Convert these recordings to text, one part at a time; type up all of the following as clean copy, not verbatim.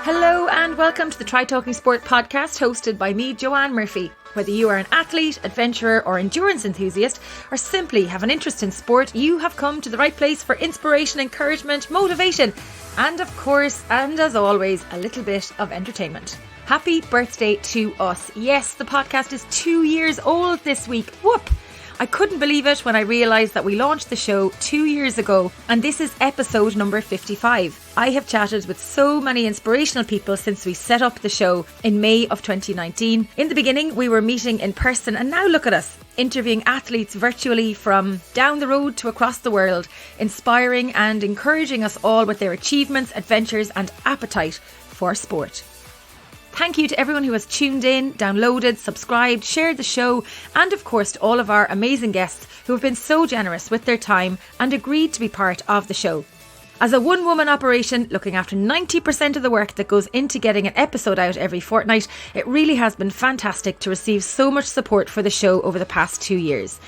Hello and welcome to the Try Talking Sport podcast hosted by me, Joanne Murphy. Whether you are an athlete, adventurer or endurance enthusiast or simply have an interest in sport, you have come to the right place for inspiration, encouragement, motivation and of course, and as always, a little bit of entertainment. Happy birthday to us. Yes, the podcast is 2 years old this week. Whoop! I couldn't believe it when I realised that we launched the show 2 years ago and this is episode number 55. I have chatted with so many inspirational people since we set up the show in May of 2019. In the beginning, we were meeting in person and now look at us, interviewing athletes virtually from down the road to across the world, inspiring and encouraging us all with their achievements, adventures and appetite for sport. Thank you to everyone who has tuned in, downloaded, subscribed, shared the show, and of course to all of our amazing guests who have been so generous with their time and agreed to be part of the show. As a one-woman operation looking after 90% of the work that goes into getting an episode out every fortnight, it really has been fantastic to receive so much support for the show over the past 2 years.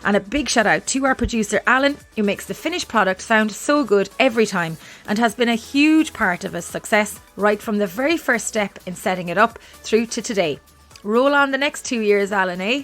And a big shout out to our producer Alan, who makes the finished product sound so good every time and has been a huge part of its success right from the very first step in setting it up through to today. Roll on the next 2 years, Alan, eh?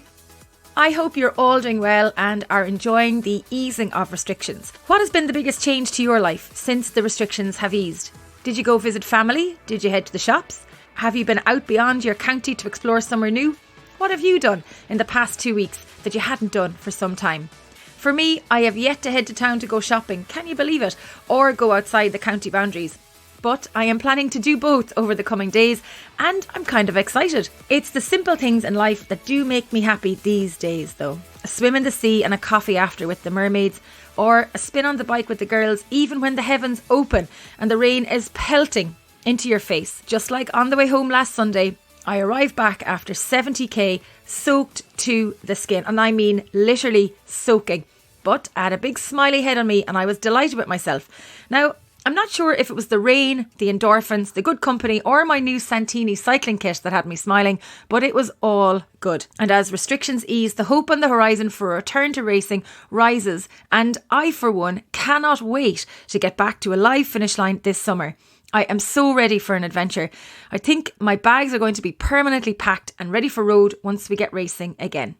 I hope you're all doing well and are enjoying the easing of restrictions. What has been the biggest change to your life since the restrictions have eased? Did you go visit family? Did you head to the shops? Have you been out beyond your county to explore somewhere new? What have you done in the past 2 weeks that you hadn't done for some time? For me, I have yet to head to town to go shopping, can you believe it, or go outside the county boundaries. But I am planning to do both over the coming days and I'm kind of excited. It's the simple things in life that do make me happy these days though. A swim in the sea and a coffee after with the mermaids, or a spin on the bike with the girls even when the heavens open and the rain is pelting into your face. Just like on the way home last Sunday, I arrived back after 70k soaked to the skin, and I mean literally soaking. But I had a big smiley head on me and I was delighted with myself. Now, I'm not sure if it was the rain, the endorphins, the good company or my new Santini cycling kit that had me smiling, but it was all good. And as restrictions ease, the hope on the horizon for a return to racing rises, and I for one cannot wait to get back to a live finish line this summer. I am so ready for an adventure. I think my bags are going to be permanently packed and ready for road once we get racing again.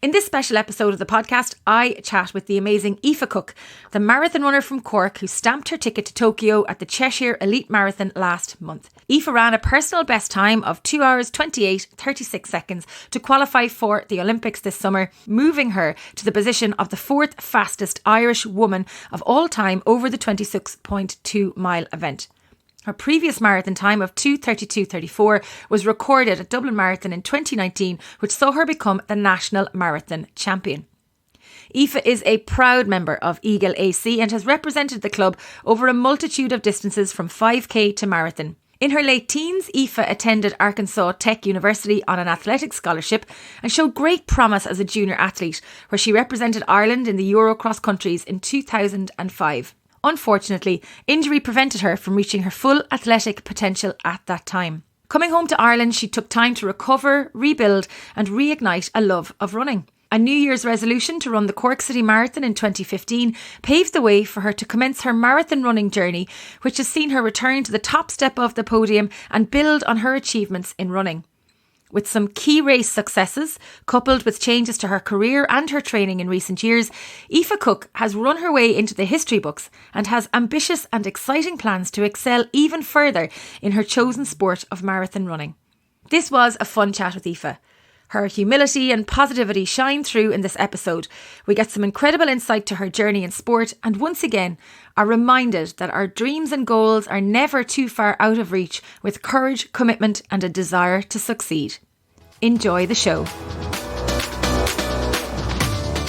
In this special episode of the podcast, I chat with the amazing Aoife Cooke, the marathon runner from Cork who stamped her ticket to Tokyo at the Cheshire Elite Marathon last month. Aoife ran a personal best time of 2 hours 28:36 seconds to qualify for the Olympics this summer, moving her to the position of the fourth fastest Irish woman of all time over the 26.2 mile event. Her previous marathon time of 2:32:34 was recorded at Dublin Marathon in 2019, which saw her become the national marathon champion. Aoife is a proud member of Eagle AC and has represented the club over a multitude of distances from 5k to marathon. In her late teens, Aoife attended Arkansas Tech University on an athletics scholarship and showed great promise as a junior athlete, where she represented Ireland in the Euro Cross Countries in 2005. Unfortunately, injury prevented her from reaching her full athletic potential at that time. Coming home to Ireland, she took time to recover, rebuild and reignite a love of running. A New Year's resolution to run the Cork City Marathon in 2015 paved the way for her to commence her marathon running journey, which has seen her return to the top step of the podium and build on her achievements in running. With some key race successes, coupled with changes to her career and her training in recent years, Aoife Cooke has run her way into the history books and has ambitious and exciting plans to excel even further in her chosen sport of marathon running. This was a fun chat with Aoife. Her humility and positivity shine through in this episode. We get some incredible insight to her journey in sport and once again are reminded that our dreams and goals are never too far out of reach with courage, commitment and a desire to succeed. Enjoy the show.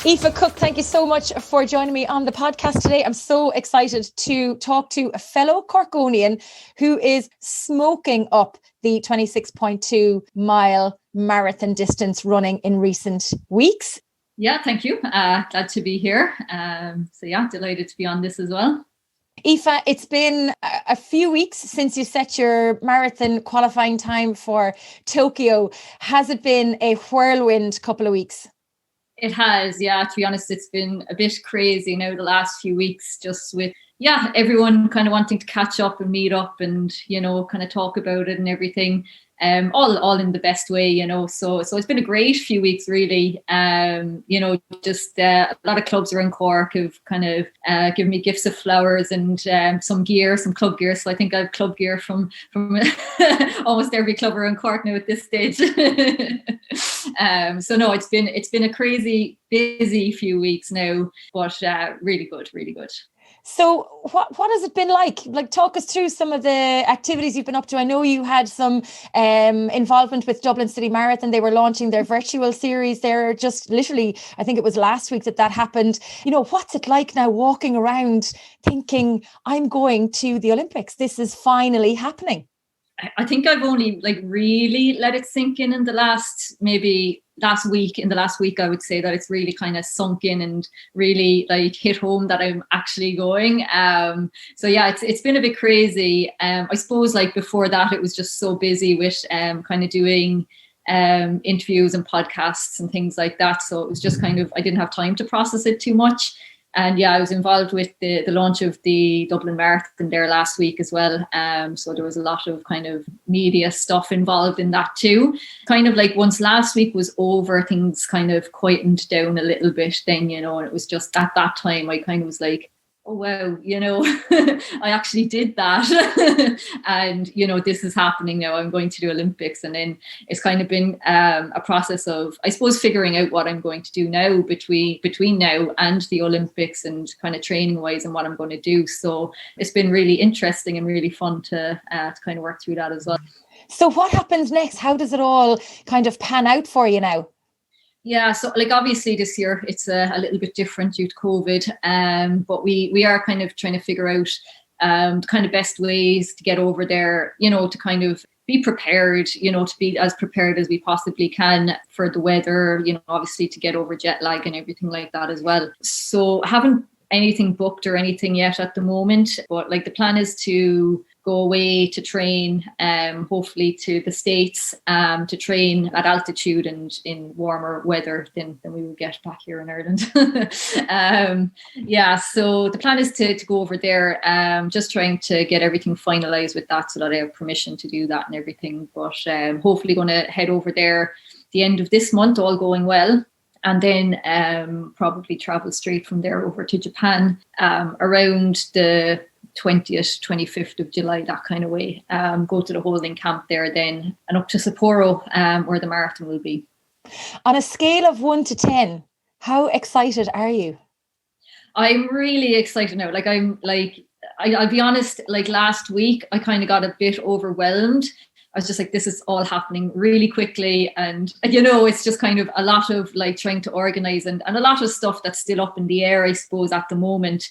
Aoife Cooke, thank you so much for joining me on the podcast today. I'm so excited to talk to a fellow Corkonian who is smoking up the 26.2 mile marathon distance running in recent weeks. Yeah, thank you. Glad to be here. Delighted to be on this as well. Aoife, it's been a few weeks since you set your marathon qualifying time for Tokyo. Has it been a whirlwind couple of weeks? It has, yeah. To be honest, it's been a bit crazy now the last few weeks, just with everyone kind of wanting to catch up and meet up and, kind of talk about it and everything. All in the best way, So it's been a great few weeks, really. Just a lot of clubs around Cork have kind of given me gifts of flowers and some club gear. So I think I have club gear from almost every club around Cork now at this stage. So no, it's been a crazy busy few weeks now, but really good, really good. So what has it been like? Like, talk us through some of the activities you've been up to. I know you had some involvement with Dublin City Marathon. They were launching their virtual series there just literally, I think it was last week that happened. What's it like now walking around thinking, I'm going to the Olympics? This is finally happening. I think I've only really let it sink in the last week. In the last week, I would say that it's really kind of sunk in and really hit home that I'm actually going. So yeah, it's been a bit crazy. I suppose before that, it was just so busy with kind of doing interviews and podcasts and things like that. So it was just kind of, I didn't have time to process it too much. And yeah, I was involved with the launch of the Dublin Marathon there last week as well. So there was a lot of kind of media stuff involved in that too. Kind of once last week was over, things kind of quietened down a little bit then, and it was just at that time I kind of was like, oh wow, I actually did that. And, this is happening now. I'm going to the Olympics. And then it's kind of been a process of, I suppose, figuring out what I'm going to do now between now and the Olympics and kind of training wise and what I'm going to do. So it's been really interesting and really fun to kind of work through that as well. So what happens next? How does it all kind of pan out for you now? Yeah, so obviously this year it's a little bit different due to COVID, but we are kind of trying to figure out the kind of best ways to get over there, to kind of be prepared, to be as prepared as we possibly can for the weather, obviously to get over jet lag and everything like that as well. So I haven't anything booked or anything yet at the moment, but the plan is to go away to train, hopefully to the States, to train at altitude and in warmer weather than we would get back here in Ireland. So the plan is to go over there, just trying to get everything finalized with that so that I have permission to do that and everything. But hopefully going to head over there the end of this month, all going well. And then probably travel straight from there over to Japan around the 20th, 25th of July, that kind of way. Go to the holding camp there then and up to Sapporo where the marathon will be. On a scale of 1 to 10, how excited are you? I'm really excited now. I'll be honest, last week I kind of got a bit overwhelmed. I was just this is all happening really quickly. And, it's just kind of a lot of trying to organize and a lot of stuff that's still up in the air, I suppose, at the moment.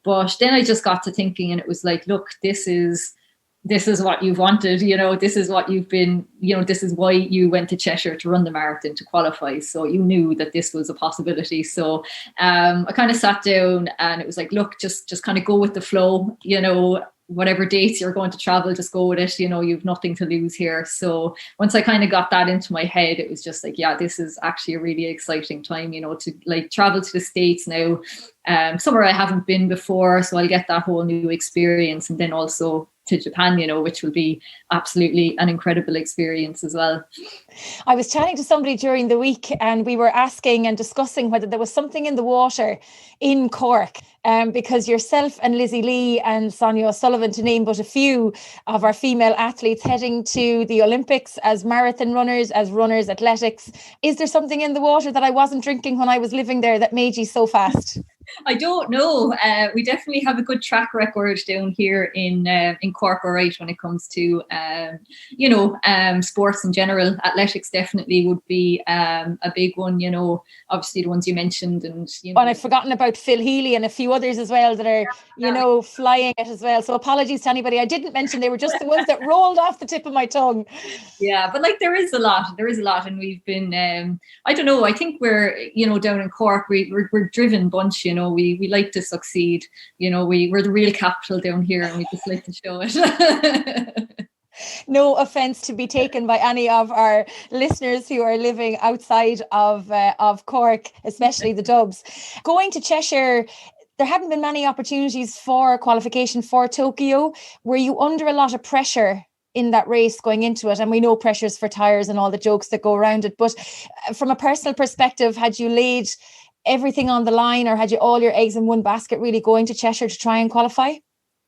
But then I just got to thinking and it was look, this is what you've wanted, this is what you've been, this is why you went to Cheshire to run the marathon, to qualify. So you knew that this was a possibility. So I kind of sat down and it was look, just kind of go with the flow, whatever dates you're going to travel, just go with it. You've nothing to lose here. So once I kind of got that into my head, it was just this is actually a really exciting time, to travel to the States now, somewhere I haven't been before. So I'll get that whole new experience. And then also to Japan, which will be absolutely an incredible experience as well. I was chatting to somebody during the week and we were asking and discussing whether there was something in the water in Cork, because yourself and Lizzie Lee and Sonia O'Sullivan, to name but a few of our female athletes heading to the Olympics as marathon runners, as runners, athletics. Is there something in the water that I wasn't drinking when I was living there that made you so fast? I don't know. We definitely have a good track record down here in Cork, all right, when it comes to sports in general. Athletics definitely would be a big one. Obviously the ones you mentioned, and and I've forgotten about Phil Healy and a few others as well that are flying it as well. So apologies to anybody I didn't mention. They were just the ones that rolled off the tip of my tongue. Yeah, but there is a lot, and we've been I don't know. I think we're down in Cork we're driven bunch. We like to succeed. We're the real capital down here and we just like to show it. No offence to be taken by any of our listeners who are living outside of Cork, especially the Dubs. Going to Cheshire, there hadn't been many opportunities for qualification for Tokyo. Were you under a lot of pressure in that race going into it? And we know pressures for tyres and all the jokes that go around it. But from a personal perspective, had you laid everything on the line, or had you all your eggs in one basket really going to Cheshire to try and qualify?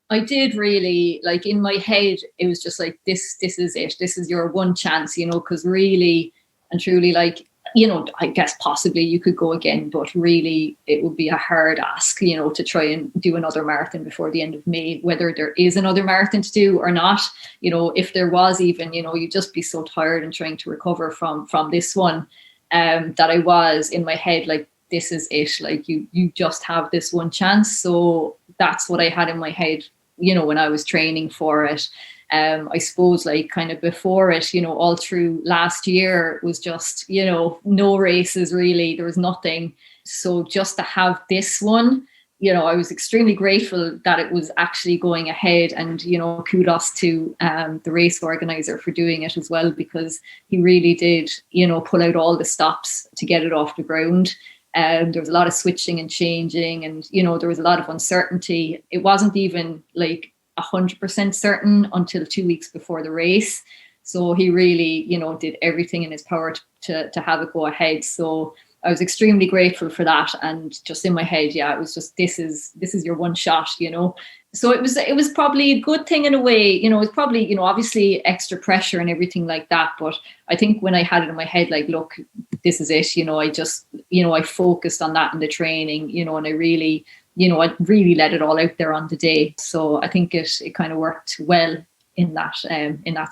I did really, like, in my head, it was just like, this is it. This is your one chance, you know, because really and truly, like, you know, I guess possibly you could go again, but really it would be a hard ask, you know, to try and do another marathon before the end of May, whether there is another marathon to do or not. You know, if there was even, you know, you'd just be so tired and trying to recover from this one, that I was in my head, like, this is it. Like, you just have this one chance. So that's what I had in my head, you know, when I was training for it. I suppose, like, kind of before it, you know, all through last year was just, you know, no races really. There was nothing. So just to have this one, you know, I was extremely grateful that it was actually going ahead, and, you know, kudos to the race organizer for doing it as well, because he really did, you know, pull out all the stops to get it off the ground. There was a lot of switching and changing, and, you know, there was a lot of uncertainty. It wasn't even like 100% certain until 2 weeks before the race. So he really, you know, did everything in his power to have it go ahead. So I was extremely grateful for that. And just in my head, yeah, it was just, this is your one shot, you know. So it was probably a good thing in a way, you know. It's probably, you know, obviously extra pressure and everything like that. But I think when I had it in my head, like, look, this is it, you know, I just, you know, I focused on that in the training, you know, and I really, you know, I really let it all out there on the day. So I think it kind of worked well in that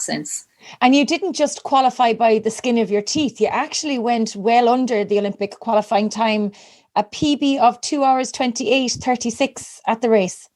sense. And you didn't just qualify by the skin of your teeth. You actually went well under the Olympic qualifying time, a PB of 2 hours 28:36 at the race.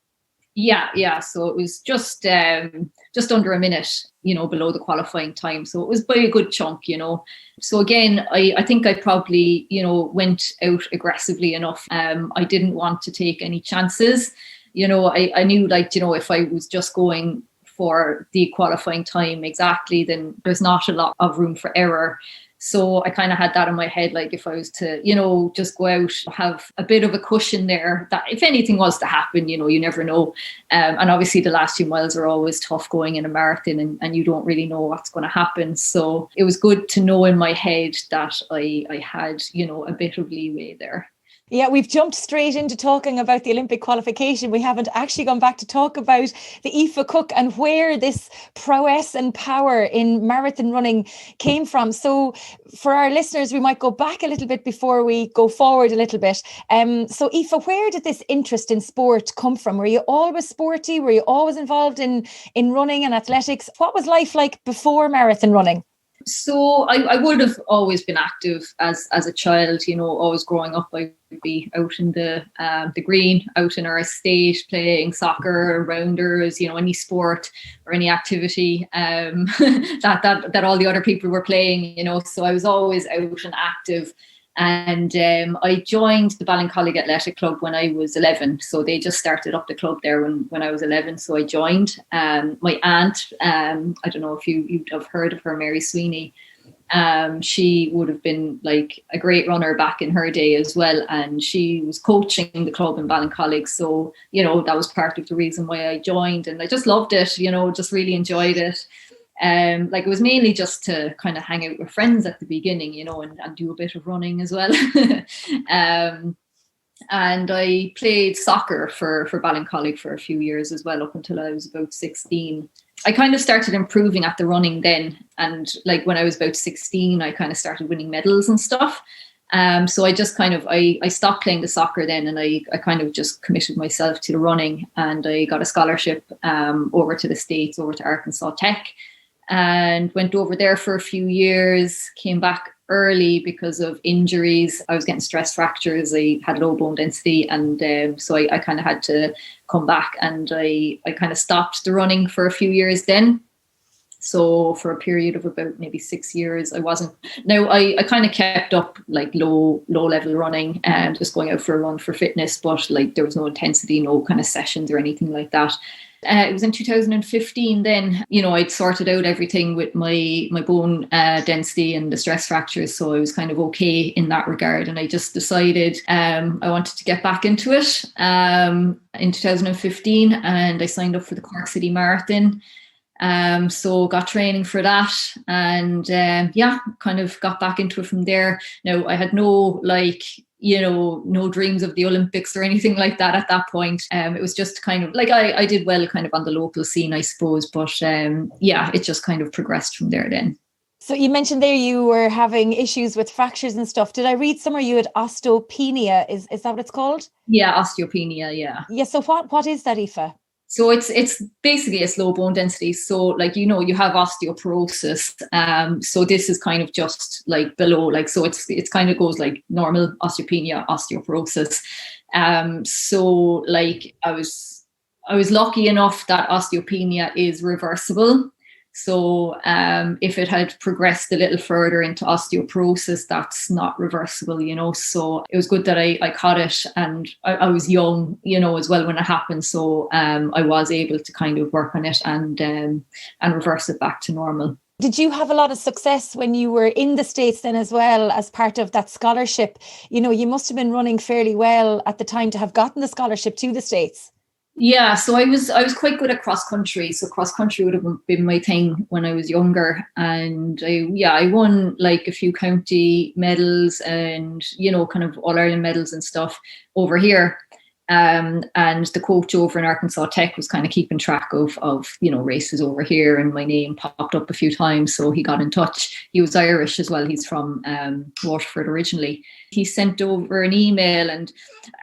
Yeah. So it was just under a minute, you know, below the qualifying time. So it was by a good chunk, you know. So again, I think I probably, you know, went out aggressively enough. I didn't want to take any chances. You know, I knew, like, you know, if I was just going for the qualifying time exactly, then there's not a lot of room for error. So I kind of had that in my head, like, if I was to, you know, just go out, have a bit of a cushion there, that if anything was to happen, you know, you never know. And obviously the last 2 miles are always tough going in a marathon, and you don't really know what's going to happen. So it was good to know in my head that I had, you know, a bit of leeway there. Yeah, we've jumped straight into talking about the Olympic qualification. We haven't actually gone back to talk about the Aoife Cooke and where this prowess and power in marathon running came from. So for our listeners, we might go back a little bit before we go forward a little bit. So Aoife, where did this interest in sport come from? Were you always sporty? Were you always involved in running and athletics? What was life like before marathon running? So I would have always been active as a child, you know. Always growing up, I would be out in the green, out in our estate, playing soccer, rounders, you know, any sport or any activity that all the other people were playing, you know. So I was always out and active. And I joined the Ballincollig Athletic Club when I was 11. So they just started up the club there when I was 11. So I joined. My aunt, I don't know if you'd have heard of her, Mary Sweeney. She would have been like a great runner back in her day as well. And she was coaching the club in Ballincollig. So, you know, that was part of the reason why I joined. And I just loved it, you know, just really enjoyed it. Like, it was mainly just to kind of hang out with friends at the beginning, you know, and do a bit of running as well. And I played soccer for Ballincollig for a few years as well, up until I was about 16. I kind of started improving at the running then. And like, when I was about 16, I kind of started winning medals and stuff. So I just kind of, I stopped playing the soccer then, and I kind of just committed myself to the running, and I got a scholarship over to the States, over to Arkansas Tech. And went over there for a few years, came back early because of injuries. I was getting stress fractures. I had low bone density. And so I kind of had to come back, and I kind of stopped the running for a few years then. So for a period of about maybe 6 years, I wasn't. Now I kind of kept up like low level running and just going out for a run for fitness, but like there was no intensity, no kind of sessions or anything like that. It was in 2015 then, I'd sorted out everything with my bone density and the stress fractures. So I was kind of okay in that regard. And I just decided I wanted to get back into it in 2015, and I signed up for the Cork City Marathon. So got training for that, and kind of got back into it from there. Now I had no dreams of the Olympics or anything like that at that point. It was just kind of like I did well kind of on the local scene, I suppose, but it just kind of progressed from there then. So you mentioned there you were having issues with fractures and stuff. Did I read somewhere you had osteopenia? Is that what it's called? Yeah, osteopenia, yeah. Yeah, so what is that, Aoife? So it's basically a slow bone density. So you have osteoporosis. So this is kind of just like below, so it's kind of goes like normal osteopenia, osteoporosis. So I was lucky enough that osteopenia is reversible. So if it had progressed a little further into osteoporosis, that's not reversible, So it was good that I caught it, and I was young, as well when it happened. So I was able to kind of work on it and reverse it back to normal. Did you have a lot of success when you were in the States then as well as part of that scholarship? You must have been running fairly well at the time to have gotten the scholarship to the States. Yeah, so I was quite good at cross country. So cross country would have been my thing when I was younger, and I won like a few county medals and kind of All Ireland medals and stuff over here. And the coach over in Arkansas Tech was kind of keeping track of races over here, and my name popped up a few times. So he got in touch. He was Irish as well. He's from Waterford originally. He sent over an email, and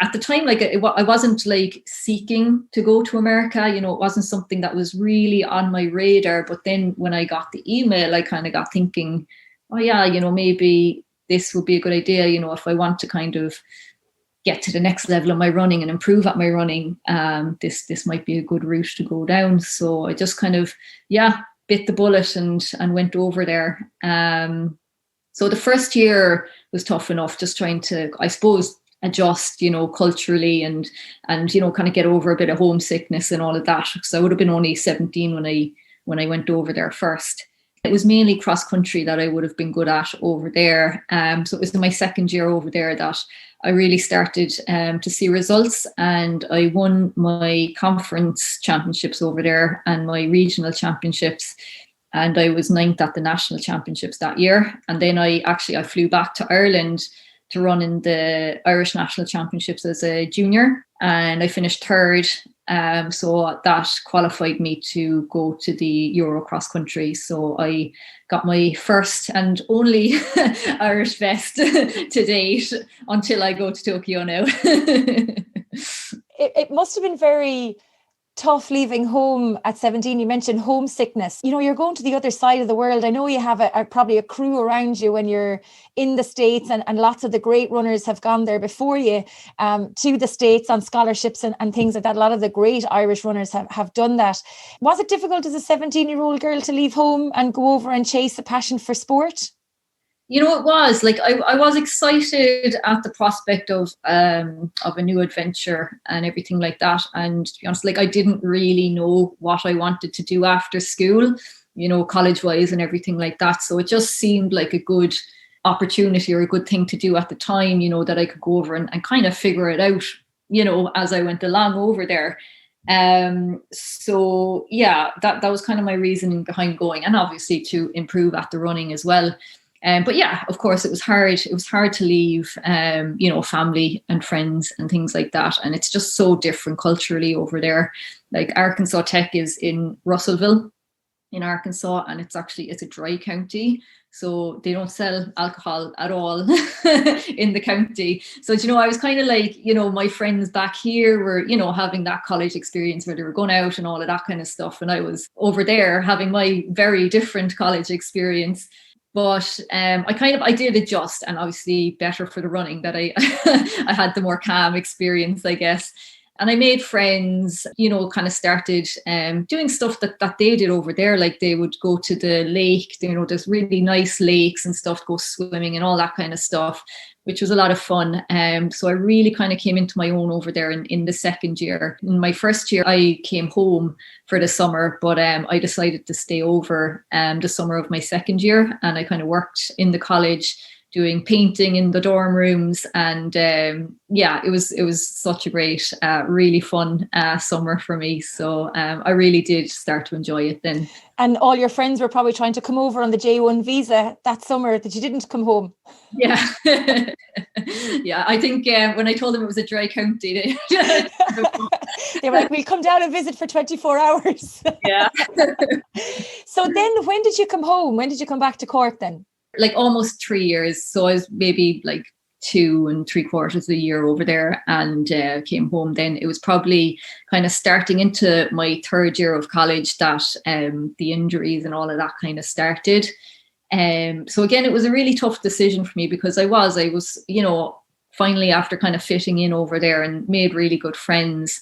at the time, I wasn't seeking to go to America. It wasn't something that was really on my radar. But then when I got the email, I kind of got thinking, oh yeah, maybe this would be a good idea. If I want to kind of get to the next level of my running and improve at my running, this might be a good route to go down. So I just kind of bit the bullet and went over there. So the first year was tough enough, just trying to, I suppose, adjust, culturally and kind of get over a bit of homesickness and all of that. Because I would have been only 17 when I went over there first. It was mainly cross country that I would have been good at over there. So it was in my second year over there that I really started to see results, and I won my conference championships over there and my regional championships. And I was 9th at the national championships that year. And then I flew back to Ireland to run in the Irish national championships as a junior, and I finished 3rd. So that qualified me to go to the Euro cross country. So I got my first and only Irish vest to date until I go to Tokyo now. It must have been very tough leaving home at 17. You mentioned homesickness. You're going to the other side of the world. I know you have probably a crew around you when you're in the States, and lots of the great runners have gone there before you to the States on scholarships and things like that. A lot of the great Irish runners have done that. Was it difficult as a 17-year-old girl to leave home and go over and chase a passion for sport? It was I was excited at the prospect of a new adventure and everything like that. And to be honest, I didn't really know what I wanted to do after school, college wise and everything like that. So it just seemed like a good opportunity or a good thing to do at the time, that I could go over and kind of figure it out, as I went along over there. So yeah, that was kind of my reasoning behind going, and obviously to improve at the running as well. But yeah, of course, it was hard. It was hard to leave, family and friends and things like that. And it's just so different culturally over there. Arkansas Tech is in Russellville in Arkansas, and it's a dry county. So they don't sell alcohol at all in the county. So, I was kind of my friends back here were, having that college experience where they were going out and all of that kind of stuff. And I was over there having my very different college experience. But I did adjust, and obviously better for the running that I I had the more calm experience, I guess. And I made friends, kind of started doing stuff that they did over there. They would go to the lake, there's really nice lakes and stuff, go swimming and all that kind of stuff, which was a lot of fun. So I really kind of came into my own over there in the second year. In my first year, I came home for the summer, but I decided to stay over the summer of my second year, and I kind of worked in the college doing painting in the dorm rooms. And it was such a great, really fun summer for me. So I really did start to enjoy it then. And all your friends were probably trying to come over on the J1 visa that summer that you didn't come home. Yeah. Yeah, I think when I told them it was a dry county, they were like, we'll come down and visit for 24 hours. Yeah. So then when did you come home? When did you come back to Cork then? Like almost 3 years. So I was maybe like 2 3/4 of the year over there, and came home then. It was probably kind of starting into my third year of college that the injuries and all of that kind of started. So again, it was a really tough decision for me, because I was, you know, finally after kind of fitting in over there and made really good friends.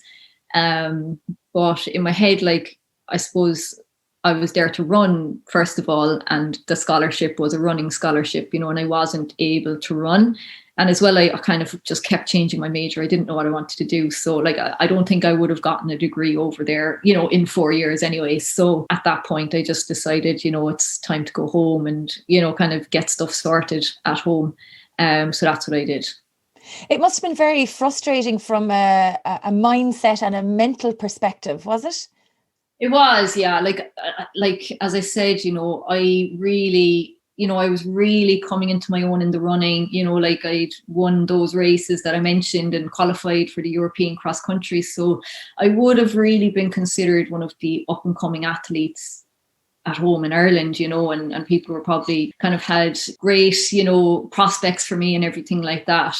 But in my head, like, I suppose I was there to run, first of all, and the scholarship was a running scholarship, you know, and I wasn't able to run. And as well, I kind of just kept changing my major. I didn't know what I wanted to do. So like, I don't think I would have gotten a degree over there, you know, in 4 years anyway. So at that point, I just decided, you know, it's time to go home and, you know, kind of get stuff sorted at home. So that's what I did. It must have been very frustrating from a mindset and a mental perspective, was it? It was, yeah. Like as I said, you know, I was really coming into my own in the running. You know, like I'd won those races that I mentioned and qualified for the European cross country. So I would have really been considered one of the up and coming athletes at home in Ireland, you know, and people were probably kind of had great, you know, prospects for me and everything like that.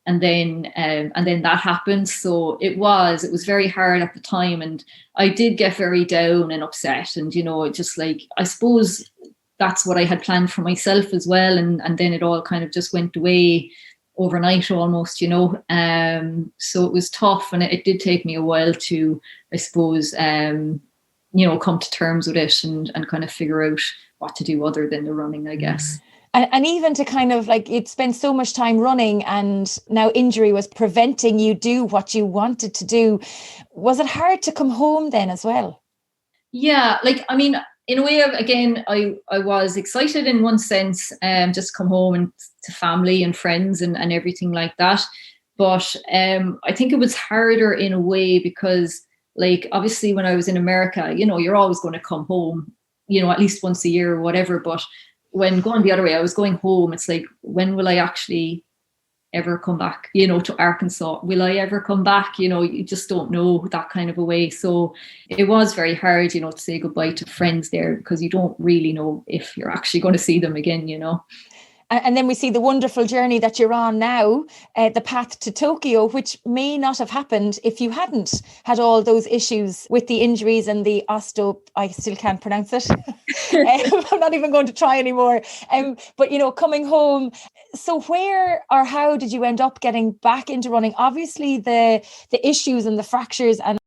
And then that happened. So it was very hard at the time. And I did get very down and upset. And, you know, it just like, I suppose that's what I had planned for myself as well. And then it all kind of just went away overnight almost, you know. So it was tough. And it did take me a while to, I suppose, you know, come to terms with it and kind of figure out what to do other than the running, I guess. And even to kind of like, you'd spent so much time running and now injury was preventing you do what you wanted to do. Was it hard to come home then as well? Yeah, like, I mean, in a way, again, I was excited in one sense, just come home and to family and friends and everything like that. But I think it was harder in a way because, like, obviously when I was in America, you know, you're always going to come home, you know, at least once a year or whatever. But when going the other way, I was going home. It's like, when will I actually ever come back, you know, to Arkansas? Will I ever come back? You know, you just don't know, that kind of a way. So it was very hard, you know, to say goodbye to friends there because you don't really know if you're actually going to see them again, you know. And then we see the wonderful journey that you're on now, the path to Tokyo, which may not have happened if you hadn't had all those issues with the injuries and the I still can't pronounce it. I'm not even going to try anymore. But, you know, coming home. So where or how did you end up getting back into running? Obviously, the issues and the fractures and